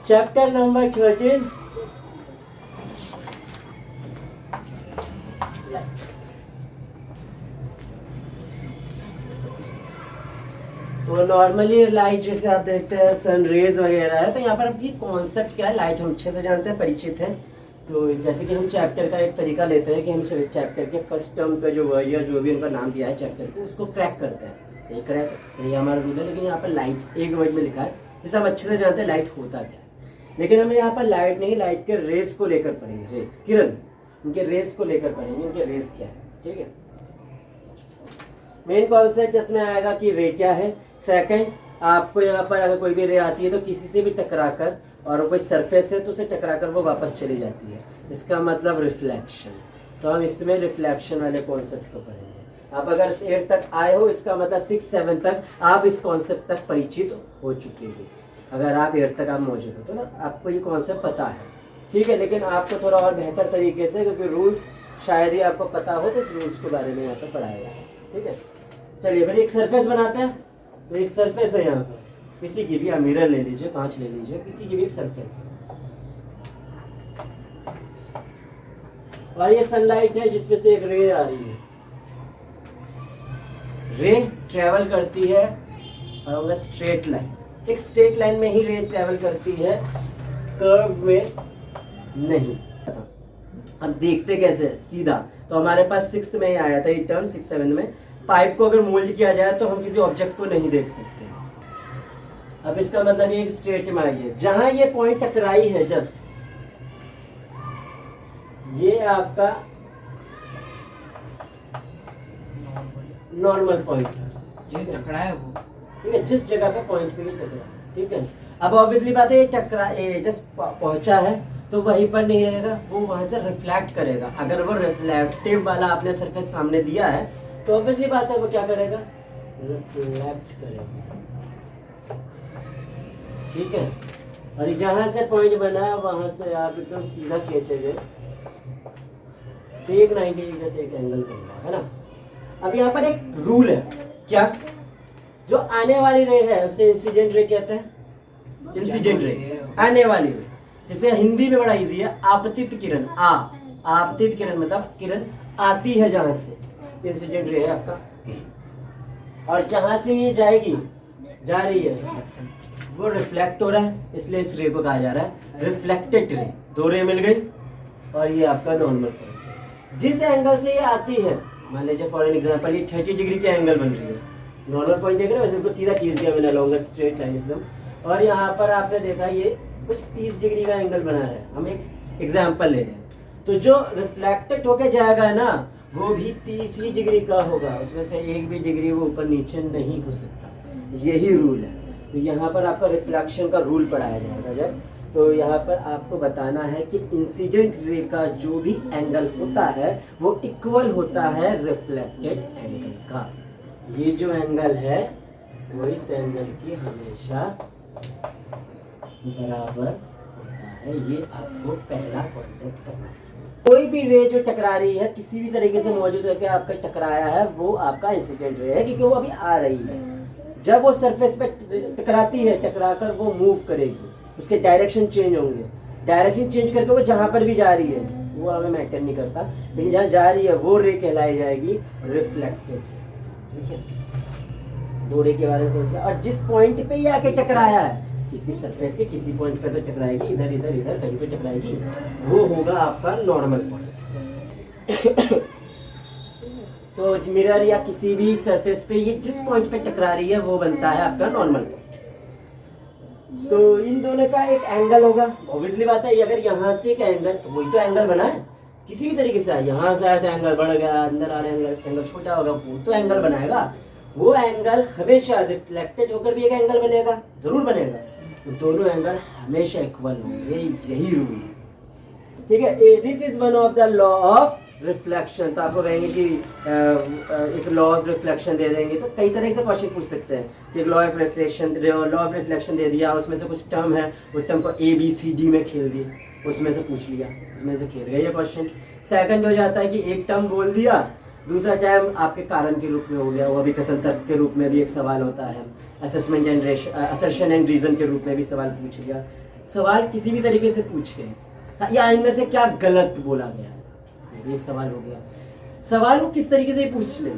Chapter number 13 तो normally light जैसे आप देखते हैं सन रेज वगैरह है, तो यहाँ पर अब ये कॉन्सेप्ट क्या है, लाइट हम अच्छे से जानते हैं, परिचित हैं। तो जैसे कि हम चैप्टर का एक तरीका लेते हैं कि हम चैप्टर के फर्स्ट टर्म का जो वर्ड या जो भी उनका नाम दिया है चैप्टर को, उसको क्रैक करते हैं। ये क्रैक ये हमारा रूल है, लेकिन यहाँ पर लाइट एक वर्ड में लिखा है, जिसे हम अच्छे से जानते हैं लाइट होता क्या है। लेकिन हम यहाँ पर लाइट नहीं, लाइट के रेस को लेकर पढ़ेंगे, रेस किरण, उनके रेस को लेकर पढ़ेंगे, उनके रेस क्या है। ठीक है, मेन कॉन्सेप्ट इसमें आएगा कि रे क्या है। सेकंड, आपको यहाँ पर अगर कोई भी रे आती है तो किसी से भी टकराकर, और कोई सरफेस है तो उसे टकराकर वो वापस चली जाती है, इसका मतलब रिफ्लेक्शन। तो हम इसमें रिफ्लेक्शन वाले कॉन्सेप्ट को पढ़ेंगे। आप अगर 8 तक आए हो, इसका मतलब 6-7 तक आप इस कॉन्सेप्ट तक परिचित हो चुके हो। अगर आप 8 तक आप मौजूद हो तो ना आपको ये कॉन्सेप्ट पता है। ठीक है, लेकिन आपको थोड़ा और बेहतर तरीके से, क्योंकि रूल्स शायद ही आपको पता हो, तो इस रूल्स के बारे में यहाँ पर पढ़ाया जाए। ठीक है, चलिए फिर एक सरफेस बनाते हैं। तो एक सरफेस है यहाँ पर, किसी की भी, मिरर ले लीजिए, कांच ले लीजिए, किसी की भी एक सरफेस है, और ये सनलाइट है जिसमें से एक रे आ रही है। रे ट्रेवल करती है और स्ट्रेट लाइन, एक स्ट्रेट लाइन में ही रे ट्रेवल करती है, कर्व में नहीं। अब देखते कैसे, सीधा। तो हमारे पास 6th में ही आया था ये टर्म, 6-7 में। पाइप को अगर मोल्ड किया जाए तो हम किसी ऑब्जेक्ट को नहीं देख सकते। अब इसका मतलब ये एक स्ट्रेट में आई है, जहां ये पॉइंट टकराई है, जस्ट ये आपका नॉर्मल पॉइंट है, जो टकरा है वो। ठीक है, जिस जगह पे पॉइंट पे ही टकरा। ठीक है, अब ऑब्वियसली बात है, ये टकरा, ये जस्ट पहुंचा है तो वहीं पर नहीं रहेगा, वो वहां से रिफ्लेक्ट करेगा। अगर वो रिफ्लेक्टिव वाला आपने सरफेस सामने दिया है तो ऑब्वियसली बात है वो क्या करेगा, रिफ्लेक्ट करेगा। ठीक है, और जहां से पॉइंट बना है वहां से आप एकदम सीधा खींचेंगे तो एक 90 डिग्री से एक एंगल बनता है ना। अब यहाँ पर एक रूल है, क्या, जो आने वाली रे है उसे इंसिडेंट रे कहते हैं। इंसिडेंट रे, आने वाली रे, जिसे हिंदी में बड़ा इजी है, आपतित किरण। आपतित किरण मतलब किरण आती है जहां से, इंसिडेंट रे है आपका। और जहां से ये जाएगी, जा रही है, वो रिफ्लेक्ट हो रहा है, इसलिए इस रे को कहा जा रहा है रिफ्लेक्टेड रे। 2 रे मिल गई और ये आपका नॉर्मल पॉइंट है। जिस एंगल से ये आती है, मान लीजिए फॉर एन एग्जांपल ये 30 डिग्री के एंगल बन रही है, नॉर्मल पॉइंट देख रहे हो, इसको सीधा खींच दिया मैंने, लॉन्गर स्ट्रेट लाइन एकदम, और यहाँ पर आपने देखा ये कुछ 30 डिग्री का एंगल बना रहा है। हम एक एग्जांपल ले रहे हैं, तो जो रिफ्लेक्टेड होके जाएगा ना वो भी 30 ही डिग्री का होगा, उसमें से एक भी डिग्री वो ऊपर नीचे नहीं हो सकता। यही रूल है। तो यहाँ पर आपका रिफ्लेक्शन का रूल पढ़ाया जाएगा जब, तो यहाँ पर आपको बताना है कि इंसिडेंट रे का जो भी एंगल होता है वो इक्वल होता है रिफ्लेक्टेड एंगल का। ये जो एंगल है वो इस एंगल की हमेशा बराबर होता है। ये आपको पहला कॉन्सेप्ट करना है। कोई भी रे जो टकरा रही है, किसी भी तरीके से मौजूद होकर आपका टकराया है, वो आपका इंसिडेंट रे है, क्योंकि वो अभी आ रही है। जब वो सरफेस पे टकराती है, टकराकर वो मूव करेगी, उसके डायरेक्शन चेंज होंगे, डायरेक्शन चेंज करके वो जहां पर भी जा रही है वो हमें मैटर नहीं करता, लेकिन जहां जा रही है वो रे कहलाई जाएगी रिफ्लेक्टेड। ठीक है, 2 रे के बारे में समझिए। और जिस पॉइंट पे ये आके टकराया है, किसी सरफेस के किसी पॉइंट पे तो टकराएगी, इधर इधर इधर कहीं पे टकराएगी, वो होगा आपका नॉर्मल पॉइंट। तो मिरर या किसी भी सरफेस पे ये जिस पॉइंट पे टकरा रही है वो बनता है आपका नॉर्मल पॉइंट। तो इन दोनों का एक एंगल होगा। ऑब्वियसली बात है, अगर यहाँ से एक एंगल, तो वही तो एंगल बना है, किसी भी तरीके से आया, यहाँ से आया तो एंगल बढ़ गया, अंदर आ रहा है एंगल छोटा होगा, वो तो एंगल बनाएगा। वो एंगल हमेशा रिफ्लेक्टेड होकर भी एक एंगल बनेगा, जरूर बनेगा। तो दोनों एंगल हमेशा इक्वल होंगे, यही रूल है। ठीक है, this is one of the law of reflection. तो आपको कहेंगे कि एक लॉ ऑफ रिफ्लेक्शन दे देंगे तो कई तरह से क्वेश्चन पूछ सकते हैं कि लॉ ऑफ रिफ्लेक्शन दे दिया, उसमें से कुछ टर्म है, वो टर्म को ABCD में खेल दिए, उसमें से पूछ लिया, उसमें से खेल गया ये क्वेश्चन। सेकंड हो जाता है कि एक टर्म बोल दिया, दूसरा टर्म आपके कारण के रूप में हो गया, वो अभी कथन तर्क के रूप में भी एक सवाल होता है, असर्शन एंड रीजन के रूप में भी सवाल पूछ लिया। सवाल किसी भी तरीके से पूछ के या इनमें से क्या गलत बोला गया है, ये भी एक सवाल हो गया। सवाल वो किस तरीके से पूछ ले,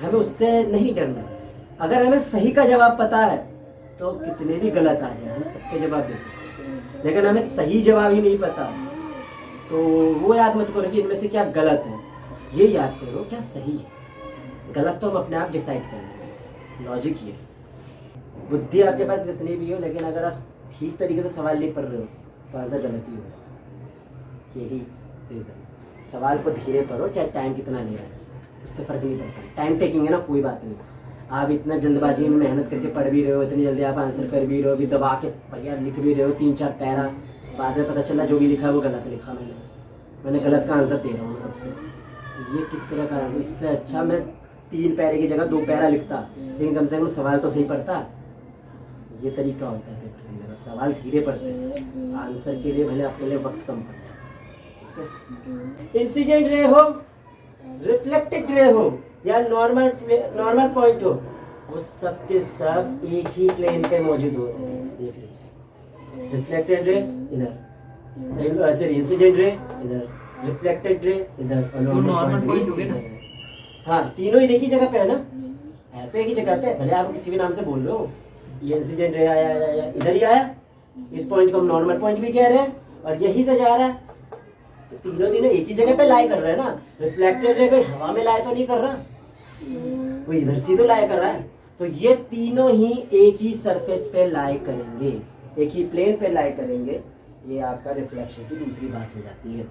हमें उससे नहीं डरना। अगर हमें सही का जवाब पता है तो कितने भी गलत आ जाए हम सबके जवाब दे सकते हैं, लेकिन हमें सही जवाब ही नहीं पता तो वो याद मत करो कि इनमें से क्या गलत है, ये याद करो क्या सही है। गलत तो हम अपने आप डिसाइड कर लेंगे, लॉजिक ये। बुद्धि आपके पास कितनी भी हो, लेकिन अगर आप ठीक तरीके से सवाल नहीं पढ़ रहे हो तो आंसर गलती हो। यही रीज़न, सवाल को धीरे पढ़ो, चाहे टाइम कितना ले रहा है उससे फ़र्क नहीं पड़ता। टाइम टेकिंग है ना, कोई बात नहीं। आप इतना जल्दबाजी में मेहनत करके पढ़ भी रहे हो, इतनी जल्दी आप आंसर कर भी रहे हो, अभी दबा के भैया लिख भी रहे हो 3-4 पैरा, बाद में पता चला जो भी लिखा वो गलत लिखा मैंने गलत का आंसर दे रहा हूँ तब से। ये किस तरह का है? इससे अच्छा मैं 3 पैरे की जगह 2 पैरा लिखता, लेकिन कम से कम सवाल तो सही पढ़ता। ये तरीका होता है पेपर करने का, सवाल धीरे पढ़ते हैं, आंसर के लिए भले आपके लिए वक्त कम पड़ जाए। इंसिडेंट रे हो, रिफ्लेक्टेड रे हो या नॉर्मल पॉइंट हो, वो सब के सब एक ही प्लेन पे मौजूद हो रहे हैं। देख लीजिए, रिफ्लेक्टेड रे इधर, ऐसे इंसिडेंट रे इधर, रिफ्लेक्टेड रे इधर, और नॉर्मल पॉइंट हो गया ना। हाँ, तीनों एक ही जगह पे है ना, है तो एक ही जगह पे, भले आप किसी भी नाम से बोल रहे हो। ये इंसिडेंट रे आया इधर ही आया, इस पॉइंट को हम नॉर्मल पॉइंट भी कह रहे हैं, और यही से जा रहा है, तो तीनों एक ही जगह पे लाई कर रहे हैं ना। रिफ्लेक्टेड रे कोई हवा में लाई तो नहीं कर रहा, वो इधर से तो लाई कर रहा है। तो ये तीनों ही एक ही सरफेस पे लाई करेंगे, एक ही प्लेन पे लाई करेंगे। ये आपका रिफ्लेक्शन की दूसरी बात हो जाती है।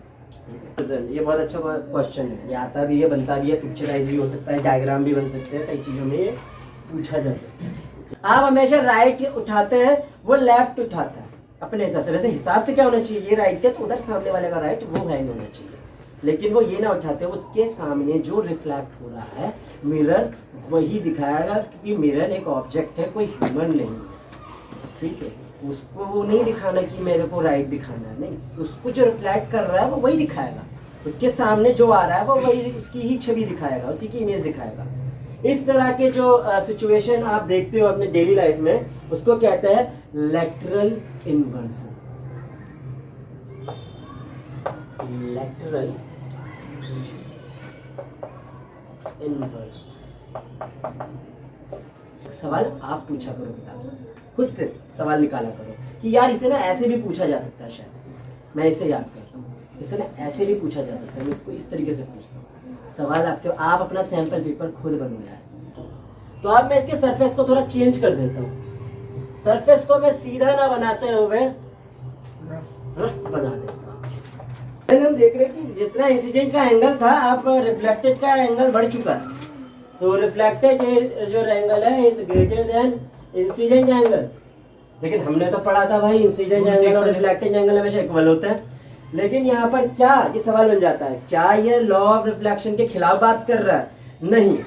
ये बहुत अच्छा क्वेश्चन है, ये आता भी है, बनता भी है, पिक्चराइज भी हो सकता है, डायग्राम भी बन सकते हैं, कई चीज़ों में पूछा जा सकता है। आप हमेशा राइट उठाते हैं, वो लेफ्ट उठाता है अपने हिसाब से। वैसे हिसाब से क्या होना चाहिए, ये राइट है तो उधर सामने वाले का राइट वो हैंड होना चाहिए, लेकिन वो ये ना उठाते, उसके सामने जो रिफ्लेक्ट हो रहा है मिरर वही दिखाएगा, क्योंकि मिरर एक ऑब्जेक्ट है, कोई ह्यूमन नहीं है, ठीक है। उसको वो नहीं दिखाना कि मेरे को राइट दिखाना है, नहीं, उसको जो रिफ्लेक्ट कर रहा है वो वही दिखाएगा, उसके सामने जो आ रहा है वो वही, उसकी ही छवि दिखाएगा, उसी की इमेज दिखाएगा। इस तरह के जो सिचुएशन आप देखते हो अपने डेली लाइफ में, उसको कहते हैं लैटरल इन्वर्सन। Lateral inversion. सवाल आप पूछा करो किताब से, खुद से सवाल निकाला करो कि यार इसे ना ऐसे भी पूछा जा सकता है, शायद मैं इसे याद करता हूँ, इसे ना ऐसे भी पूछा जा सकता है, मैं इसको इस तरीके से पूछता हूँ। सवाल आपके, आप अपना सैंपल पेपर खुद बनवाया है। तो अब मैं इसके सरफेस को थोड़ा चेंज कर देता हूँ, सरफेस को मैं सीधा ना बनाते हुए रफ बना देता हूँ। हम देख रहे हैं कि जितना इंसिडेंट का एंगल था, अब रिफ्लेक्टेड का एंगल बढ़ चुका है, तो रिफ्लेक्टेड जो एंगल है is greater than incident angle. लेकिन हमने तो पढ़ा था भाई इंसिडेंट एंगल और रिफ्लेक्टेड एंगल हमेशा इक्वल होते हैं, लेकिन यहाँ पर क्या ये सवाल बन जाता है, क्या ये लॉ ऑफ रिफ्लेक्शन के खिलाफ बात कर रहा है? नहीं,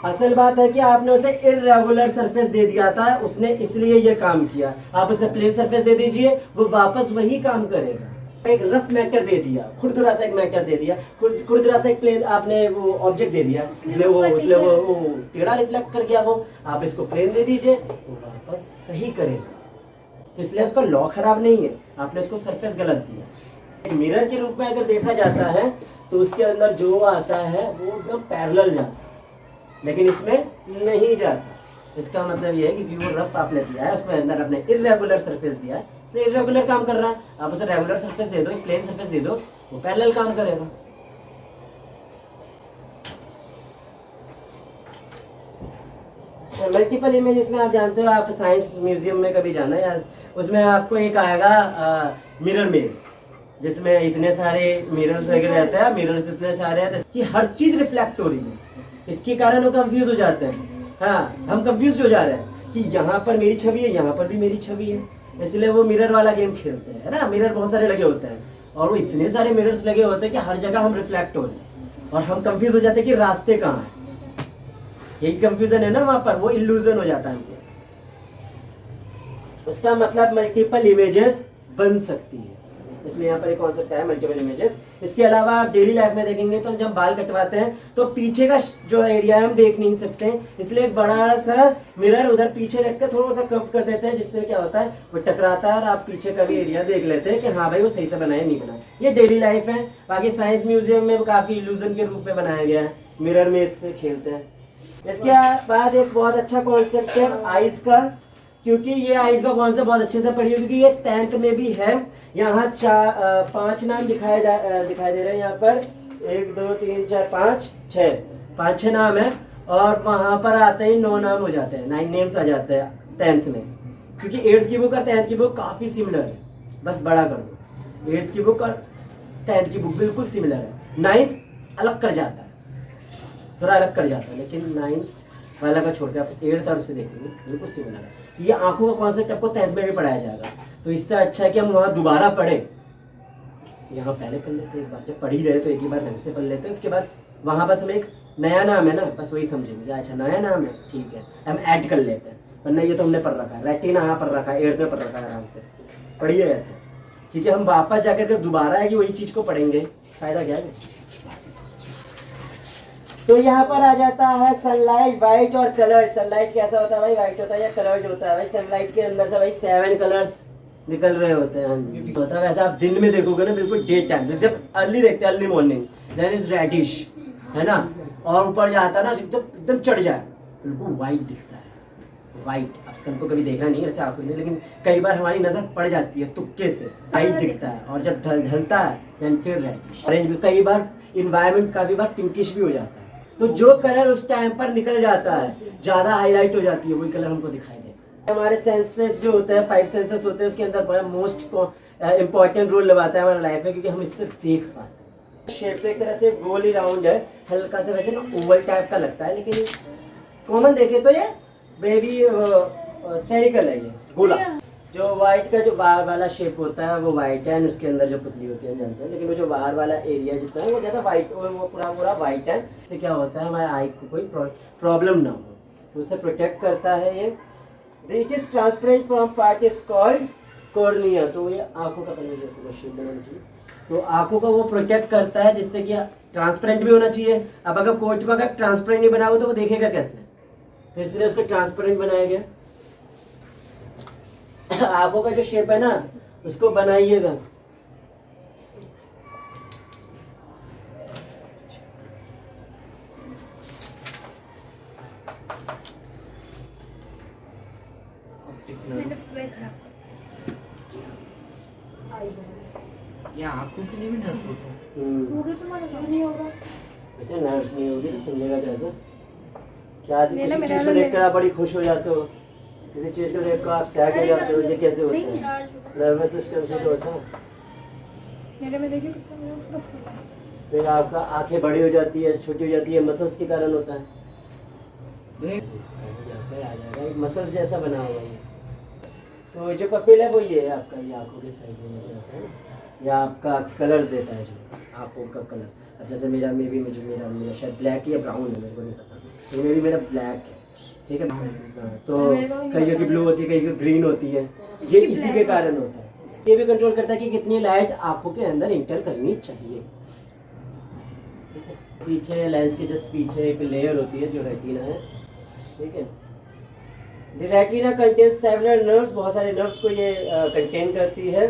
असल बात है कि आपने उसे इर्रेगुलर सरफेस दे दिया था, उसने इसलिए ये काम किया। आप उसे प्लेन सरफेस दे दीजिए, वो वापस वही काम करेगा। एक रफ मैटर दे दिया, खुरदुरा सा एक मैटर दे दिया, खुरदुरा सा एक प्लेन आपने वो ऑब्जेक्ट दे दिया, इसलिए वो टेढ़ा रिफ्लेक्ट कर गया। वो आप इसको प्लेन दे दीजिए, वो वापस सही करेगा। तो इसलिए उसका लॉ खराब नहीं है, आपने उसको सरफेस गलत दिया। मिरर के रूप में अगर देखा जाता है तो उसके अंदर जो आता है वो एकदम पैरेलल जाता है, लेकिन इसमें नहीं जाता। इसका मतलब ये है कि वो रफ आपने दिया है, उसमें अंदर आपने इर्रेगुलर सरफेस दिया है, तो इर्रेगुलर काम कर रहा है। आप उसे रेगुलर सरफेस दे दो, प्लेन सरफेस दे दो, वो पैरेलल काम करेगा। मल्टीपल इमेजेस में आप जानते हो, आप साइंस म्यूजियम में कभी जाना है, उसमें आपको एक आएगा मिरर मेज, जिसमें इतने सारे मिरर्स लगे रहते हैं, मिरर्स इतने सारे हैं कि हर चीज रिफ्लेक्ट हो रही है। इसके कारण वो कंफ्यूज हो जाते हैं। हाँ, हम कंफ्यूज हो जा रहे हैं कि यहाँ पर मेरी छवि है, यहाँ पर भी मेरी छवि है, इसलिए वो मिरर वाला गेम खेलते हैं, है ना। मिरर बहुत सारे लगे होते हैं और वो इतने सारे मिरर्स लगे होते हैं कि हर जगह हम रिफ्लेक्ट हो रहे हैं और हम कंफ्यूज हो जाते हैं कि रास्ते कहाँ हैं। यही कंफ्यूजन है ना वहाँ पर, वो इल्यूजन हो जाता है हमको। इसका मतलब मल्टीपल इमेजेस बन सकती है। इसलिए यहाँ पर एक कॉन्सेप्ट है मल्टीपल इमेजेस। इसके अलावा आप डेली लाइफ में देखेंगे तो जब बाल कटवाते हैं तो पीछे का जो एरिया है हम देख नहीं सकते हैं, इसलिए एक बड़ा सा मिरर उधर पीछे रखकर थोड़ा सा कर्व कर देते हैं, जिससे क्या होता है वो टकराता है और आप पीछे का भी एरिया देख लेते हैं कि हाँ भाई वो सही से बनाया नहीं बनाया। ये डेली लाइफ है। बाकी साइंस म्यूजियम में काफी इल्यूजन के रूप में बनाया गया है, मिरर में इससे खेलते हैं। इसके बाद एक बहुत अच्छा कॉन्सेप्ट है आइज का, क्योंकि ये आइज का कॉन्सेप्ट बहुत अच्छे से पढ़िए, क्योंकि ये 10th में भी है। यहाँ 5 नाम दिखाई दे रहे हैं यहाँ पर, 1 2 3 4 5 6 5-6 नाम है, और वहाँ पर आते ही 9 नाम हो जाते हैं, 9 नेम्स आ जाते हैं 10th में, क्योंकि 8th की बुक और 10th की बुक काफ़ी सिमिलर है, बस बड़ा कर दो। 8th की बुक और 10th की बुक बिल्कुल सिमिलर है, 9th अलग कर जाता है, थोड़ा अलग कर जाता है, लेकिन 9th वाला का छोड़ के आप 8th और उसे देखेंगे बिल्कुल सिमिलर है। ये आंखों का कॉन्सेप्ट आपको 10th में भी पढ़ाया जाएगा, तो इससे अच्छा है कि हम वहाँ दोबारा पढ़े। यहाँ पहले पढ़ लेते एक बार, जब पढ़ ही रहे तो एक ही बार ढंग से पढ़ लेते, उसके बाद वहाँ बस हम एक नया नाम है ना, बस वही समझेंगे, अच्छा नया नाम है ठीक है हम ऐड कर लेते हैं, वरना ये तो हमने पढ़ रखा है, रेटिना यहाँ पढ़ रखा है, 8th में पढ़ रखा है, आराम से पढ़िए ऐसे, क्योंकि हम वापस जाकर के दोबारा है कि वही चीज़ को पढ़ेंगे, फायदा क्या है। तो यहाँ पर आ जाता है सनलाइट, वाइट और कलर। सनलाइट कैसा होता है भाई, वाइट होता है या कलर्ड होता है भाई। सनलाइट के अंदर से भाई 7 कलर्स निकल रहे होते हैं, हाँ जी होता है वैसा। आप दिन में देखोगे ना बिल्कुल डे टाइम, जब अर्ली देखते हैं early morning, then is reddish है ना, और ऊपर जाता है ना एकदम चढ़ जाए बिल्कुल वाइट दिखता है। वाइट अब सबको कभी देखा नहीं ऐसे आंखों में, लेकिन कई बार हमारी नजर पड़ जाती है तुक्के से, वाइट दिखता है, और जब ढलता है देन फिर रेडिश। ऑरेंज भी कई बार इन्वायरमेंट काफी बार पिंकिश भी हो जाता है। तो जो कलर उस टाइम पर निकल जाता है, ज्यादा हाईलाइट हो जाती है, वही कलर हमको दिखाई देता है। हमारे सेंसेस जो होते हैं 5 सेंसेस होते हैं, उसके अंदर बड़ा मोस्ट इंपॉर्टेंट रोल निभाता है हमारे लाइफ में, क्योंकि हम इससे देख पाते हैं। शेप तो एक तरह से गोल ही राउंड है, हल्का से वैसे ना ओवल टाइप का लगता है, लेकिन कॉमन देखे तो ये बेबी स्फेरिकल है, ये गोला। जो व्हाइट का जो बाहर वाला शेप होता है वो व्हाइट है, उसके अंदर जो पुतली होती है हम जानते हैं, लेकिन वो जो बाहर वाला एरिया जितना है वो ज़्यादा व्हाइट, वो पूरा व्हाइट है। इससे क्या होता है हमारे आई को कोई प्रॉब्लम ना हो, तो उसे प्रोटेक्ट करता है ये। It is transparent from part is called cornea, तो ये आंखों का शेप बनाना चाहिए, तो आंखों का वो प्रोटेक्ट करता है, जिससे कि ट्रांसपेरेंट भी होना चाहिए। अब अगर कोट को अगर ट्रांसपेरेंट नहीं बनाओगे तो वो देखेगा कैसे, तो इसलिए उसको ट्रांसपेरेंट बनाया गया। आंखों का जो शेप है ना उसको बनाइएगा। ये आंखों के लिए भी डर होता है। होगा तुम्हारा तो नहीं होगा, बेटा नर्व्स नहीं होगी तो समझेगा कैसे। क्या किसी चीज को देखकर आप बड़ी खुश हो जाते हो, किसी चीज को देखकर आप सैड हो जाते हो, ये कैसे होता है? नर्वस सिस्टम से तो ऐसा। मेरे में देखिए कितना मेरा पूरा फूल है। फिर आपका आंखें बड़ी हो जाती है, छोटी हो जाती है, मसल्स के कारण होता है। आ जाएगा एक मसल्स जैसा बना हुआ है। तो जो पपिल है वो ये है आपका, ये आंखों के साइड में होता है ना, या आपका कलर्स देता है जो आंखों का कलर। अब जैसे मेरा मेरा शायद ब्लैक या ब्राउन है, मेरे को नहीं पता, तो मेरी मेरा ब्लैक है, ठीक है। तो कईयों की ब्लू होती है, कईयों की ग्रीन होती है, ये इसी के कारण होता है। ये भी कंट्रोल करता है कि कितनी लाइट आंखों के अंदर इंटर करनी चाहिए। पीछे लेंस के जस्ट पीछे एक लेयर होती है जो रेटिना है, ठीक है। The retina contains several nerves, बहुत सारे नर्व्स को ये कंटेन करती है।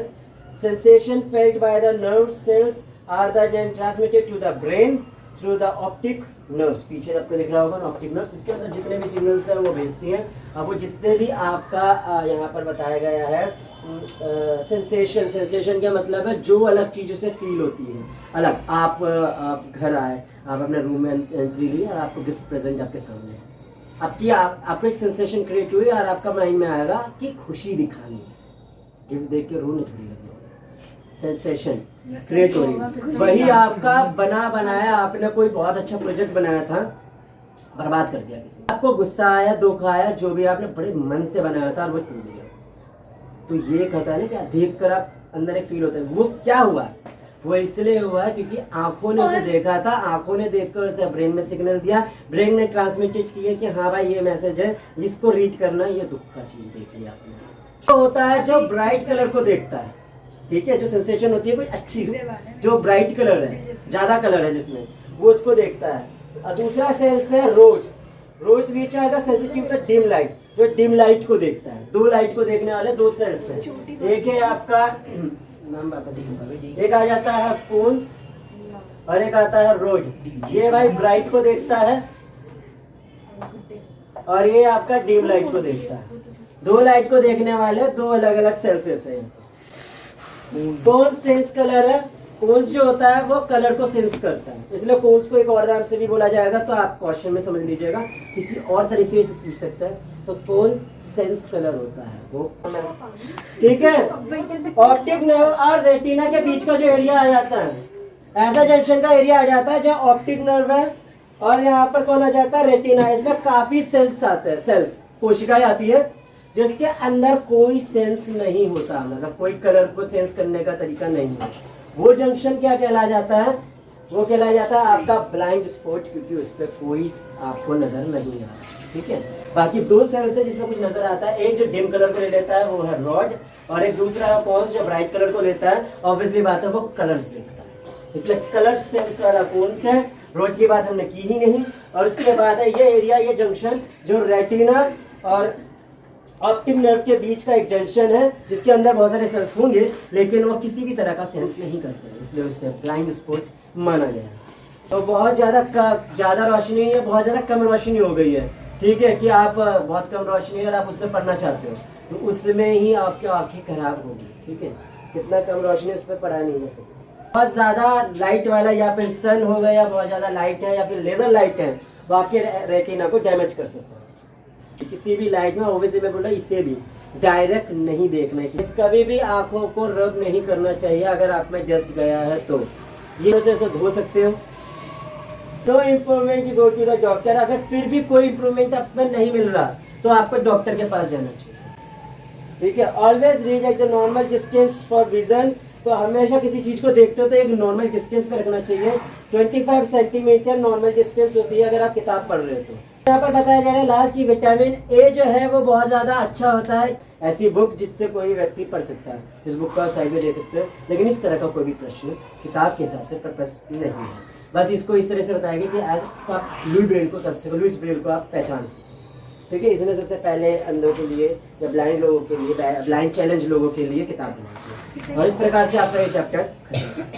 Sensation felt by the nerve cells are then transmitted to the brain through the optic nerves. पीछे आपको दिख रहा होगा ना ऑप्टिक नर्व्स, इसके अंदर जितने भी सिग्नल्स हैं वो भेजती हैं। अब वो जितने भी आपका यहाँ पर बताया गया है सेंसेशन का मतलब है जो अलग चीज़ों से फील होती है अलग। आप घर आए, आप अपने रूम में एंट्री ली और आपको गिफ्ट प्रेजेंट आपके सामने है, आपको एक सेंसेशन क्रिएट हुई और आपका माइंड में आएगा कि खुशी दिखानी है, गिफ्ट देख के रोने खड़ी लगी, सेंसेशन क्रिएट हो रही है। वही आपका बनाया आपने कोई बहुत अच्छा प्रोजेक्ट बनाया था, बर्बाद कर दिया किसी ने। आपको गुस्सा आया, दुख आया, जो भी आपने बड़े मन से बनाया था और वो टूट गया, तो ये कहता है ना क्या देख कर आप अंदर एक फील होता है। वो क्या हुआ, वो इसलिए हुआ क्योंकि आंखों ने उसे देखा था, आंखों ने देखकर उसे ब्रेन में सिग्नल दिया, ब्रेन ने ट्रांसमिटेड किया कि हाँ भाई ये मैसेज है, इसको रीड करना, ये दुख का चीज देख लिया आपने। तो होता है जो ब्राइट कलर को देखता है, ठीक है, जो सेंसेशन होती है कोई अच्छी जो ब्राइट कलर है, ज्यादा कलर है जिसमें, वो उसको देखता है। और दूसरा सेंस है rods. Rods which are the sensitive to dim light, जो डिम लाइट को देखता है। दो लाइट को देखने वाले दो सेंस है, एक है आपका नाम बता दीजिए, एक आ जाता है कोन्स और एक आता है रोज। ये भाई ब्राइट को देखता है और ये आपका डिम लाइट को देखता है। दो लाइट को देखने वाले दो अलग अलग सेंसेस है। कौन सेंस कलर है? कोन्स जो होता है वो कलर को सेंस करता है, इसलिए कोन्स को एक और नाम से भी बोला जाएगा, तो आप क्वेश्चन में समझ लीजिएगा, किसी और तरीके से भी पूछ सकते हैं। तो कोन्स सेंस कलर होता है वो, ठीक है। ऑप्टिक नर्व और रेटिना के बीच का जो एरिया आ जाता है, ऐसा जंक्शन का एरिया आ जाता है जहाँ ऑप्टिक नर्व है और यहाँ पर कौन आ जाता है? रेटिना। इसमें काफी सेल्स आते हैं, सेल्स कोशिकाएं आती है जिसके अंदर कोई सेंस नहीं होता, मतलब कोई कलर को सेंस करने का तरीका नहीं है। वो जंक्शन क्या कहला जाता है? वो कहला जाता है आपका ब्लाइंड स्पॉट, क्योंकि उस पर कोई आपको नजर नहीं आ रहा, ठीक है। बाकी दो सेल्स है जिसमें कुछ नजर आता है, एक जो डिम कलर को ले लेता है वो है रॉड, और एक दूसरा कौन जो ब्राइट कलर को लेता है, ऑब्वियसली बात है वो कलर्स देखता है, इसलिए कलर सेंस वाला कौन सा है। रोड की बात हमने की ही नहीं। और उसके बाद है ये एरिया, ये जंक्शन जो रेटिना और ऑप्टिक नर्व के बीच का एक जंक्शन है, जिसके अंदर बहुत सारे सेल्स होंगे लेकिन वो किसी भी तरह का सेंस नहीं करते, इसलिए उसे ब्लाइंड स्पॉट माना गया। तो बहुत ज़्यादा रोशनी है, बहुत ज़्यादा कम रोशनी हो गई है, ठीक है, कि आप बहुत कम रोशनी है और आप उसमें पढ़ना चाहते हो, तो उसमें ही आपकी आँखें खराब होगी, ठीक है। कितना कम रोशनी उस पर पढ़ा नहीं जा सकता। बहुत ज़्यादा लाइट वाला या फिर सन हो गया, बहुत ज़्यादा लाइट है या फिर लेज़र लाइट है, वो आपके रेटिना को डैमेज कर सकता है। किसी भी लाइट में ऑब्वियसली मैं बोला इसे भी डायरेक्ट नहीं देखना है, कभी भी आंखों को रब नहीं करना चाहिए। अगर आप में डस्ट गया है तो ये से धो सकते हो। तो improvement go to the doctor. अगर फिर भी कोई इम्प्रूवमेंट आप में नहीं मिल रहा तो आपको डॉक्टर के पास जाना चाहिए, ठीक है। Always read at the normal distance for vision. तो हमेशा किसी चीज को देखते हो तो एक नॉर्मल डिस्टेंस पे रखना चाहिए। 25 सेंटीमीटर नॉर्मल डिस्टेंस होती है अगर आप किताब पढ़ रहे हो तो। यहाँ पर बताया जा रहा है लास्ट की विटामिन ए जो है वो बहुत ज़्यादा अच्छा होता है, ऐसी बुक जिससे कोई व्यक्ति पढ़ सकता है। इस बुक का साइड में दे सकते हैं, लेकिन इस तरह का कोई भी प्रश्न किताब के हिसाब से प्रश्न नहीं है। बस इसको इस तरह से बताएगी कि एज आप लुई ब्रेल को आप पहचान सकें, ठीक है। इसने सबसे पहले अंधों के लिए या ब्लाइंड लोगों के लिए, ब्लाइंड चैलेंज लोगों के लिए किताब बनाई है, और इस प्रकार से आपका ये चैप्टर खत्म।